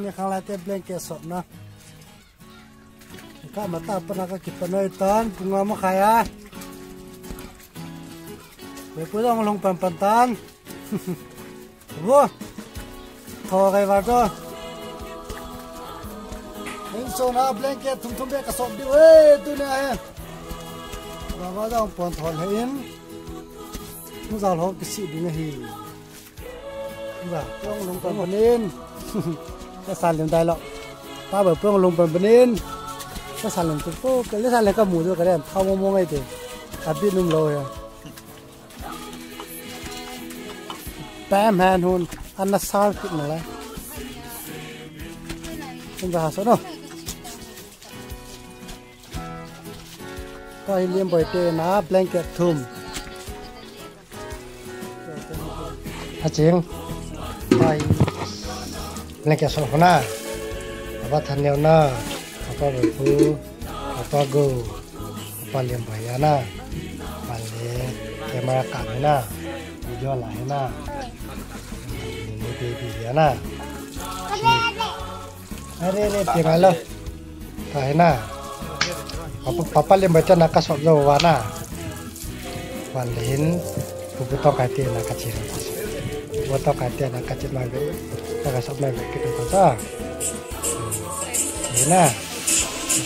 นี่ข้างล่างเต็มเปลี่ยนเกสรนะก็มาตาปนักกิปนอยตอนปุงมาขายไปพูดต้องลงปันตันวัวทอไงวะก็เห็นโซน่าเปลี่ยนเกสทุ่มๆเด็กกระสอบดิเว้ยตัวนี้เราว่าต้องปนถอนให้เห็นมุ้งสาวเขากิสิดีนะฮีว่าต้องลงปันนินก็สั่นเรื่องใดหรอกป้าแบบเพื่อนลงปันนินก็สั่นเรื่องตุ๊กโป๊กแล้วสั่นเรื่องก็หมูด้วยกันเนี่ยเข้ามองไอ้เด็กตัดดินนุ่มเลยแป้แมนหุ่นอันนั้นซาร์กินอะไรเป็นภาษาเนาะก็ให้เลี้ยงบ่อยเตนะแบงเก็ตทุ่มอาจริงไปแบงเก็ตสองคนน่ะapa tanya na apa beku apa go apa liam bayana bale kamera kamera video lain na ini baby ya na are tinggal lo kain na papa liam baca nak kasok lo wana balein buku to kaitin nak kacir buku to kaitin nak kacir lagi nak kasok lagi kita baca nah,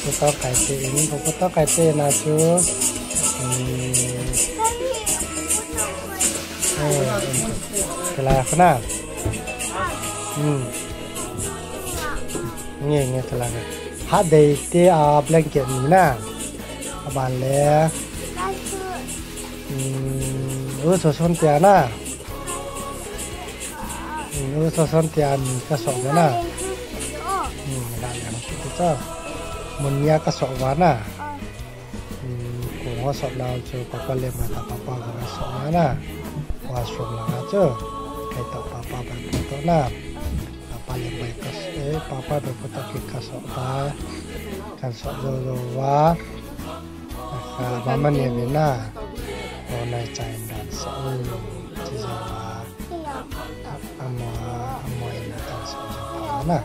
foto kaite ini foto kaite nasu, telah kena, ini telah, hadai te blanket ni na, abang le, soson tiana, soson tian kasok mana. Munya kasok mana? Kau kasok lau tu papa lema tak papa kasok mana? Wasrum lah aja. Kita papa berfoto na. Papa lema kasok papa berfoto kasok ta. Kasok jowa. Mama ni bina. Kau naik cain dan sok. Cizawa. Amo ini kasok jowa na.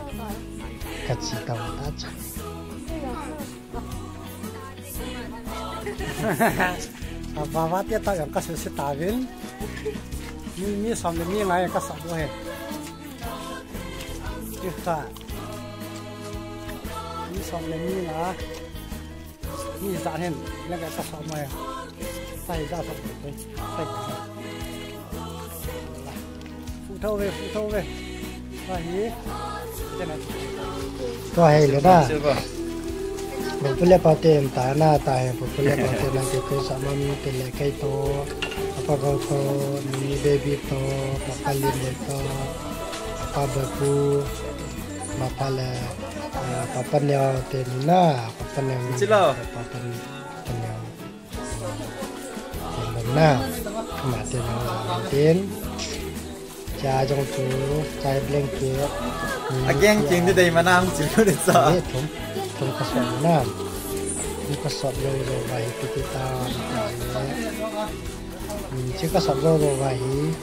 Kasih tahu aja. Apa dia tak yang kasih setahun, ni sambil ni lain kasih dua he. Kita ni sambil ni lah, ni zahen, ni kasih sama ya. Saya dah sampai, saya. Foto we, lagi, jangan. Tuh he leda. Popular party entah na tayo popular party lang kita sama mitila kay to apa ko ni baby to papalin to apa baku mapala papanyaw tenina papanyaw papanyaw na mati na tin cha trong chú chai blanket again king today manam chú được sao Tung kasok na, tung kasok lo bayi kita, jika kasok lo bayi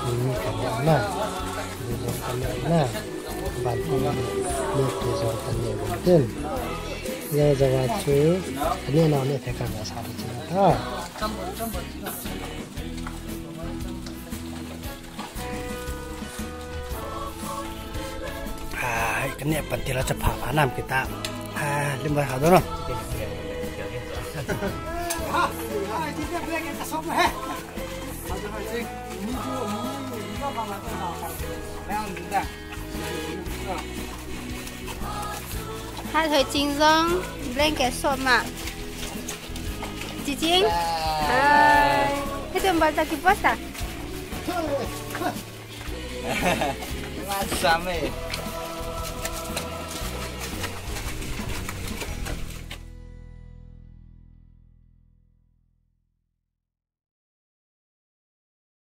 ini kena na, bantu ni tu tanya mungkin, ya jawab tu, ini namanya tekan dasar cerita. Ini pentil cepat panam kita. Lima hari no. Hai thời chính dương lên cái sốt mà. Chị chính. Thế tụi bạn ta kịp bắt à? Masa me.